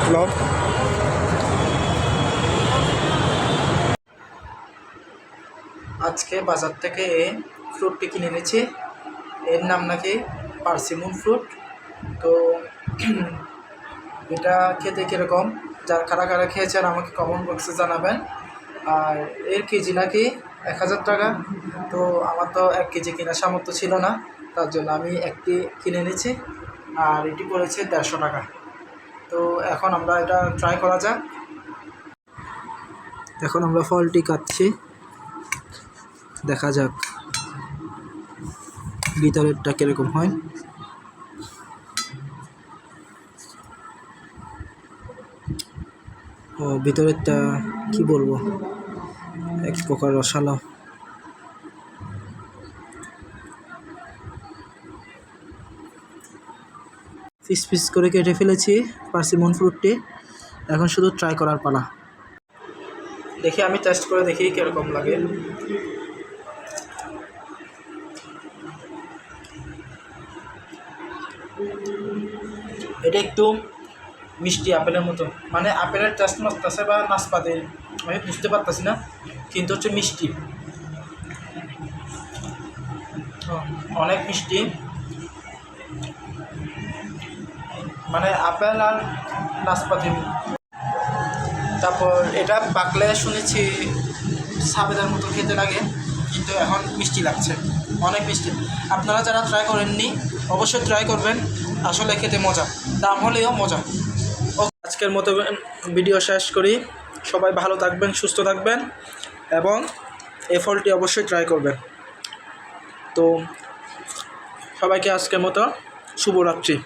Blog. আজকে বাজার থেকে ফ্রুটটি কিনে এনেছি। এর নাম নাকি পার্সিমন ফ্রুট। তো এটা খেতে কীরকম, যার কারা কারা খেয়েছেন আমাকে কমেন্ট বক্সে জানাবেন। আর এর কেজি নাকি 1000 টাকা। তো আমার তো 1 কেজি কেনার সামর্থ্য ছিল না, তার জন্য আমি একটি কিনে নিয়েছি। আর এটি পড়েছে 150 টাকা। তো এখন আমরা এটা ট্রাই করা যাক। এখন আমরা ফলটি কাটছি, দেখা যাক ভিতরেরটা কীরকম হয়। ও ভিতরেরটা কি বলবো, এক প্রকার রসালো। পিস পিস করে কেটে ফেলেছি পার্সিমন ফ্রুটটি। এখন শুধু ট্রাই করার পালা। দেখি, আমি টেস্ট করে দেখি কীরকম লাগে। এটা একটু মিষ্টি আপেলের মতো, মানে আপেলের টেস্ট মাস্তাছে বা নাশপাতি আমি বুঝতে পারতেছি না, কিন্তু হচ্ছে মিষ্টি, অনেক মিষ্টি। মানে আপেল আর নাশপাতি। তারপর এটা পাকলে শুনেছি সাবেদার মতো খেতে লাগে, কিন্তু এখন মিষ্টি লাগছে, অনেক মিষ্টি। আপনারা যারা ট্রাই করেননি অবশ্যই ট্রাই করবেন, আসলে খেতে মজা, দাম হলেও মজা। আজকের মতো ভিডিও শেষ করি। সবাই ভালো থাকবেন, সুস্থ থাকবেন এবং এই ফলটি অবশ্যই ট্রাই করবেন। তো সবাইকে আজকের মতো শুভরাত্রি।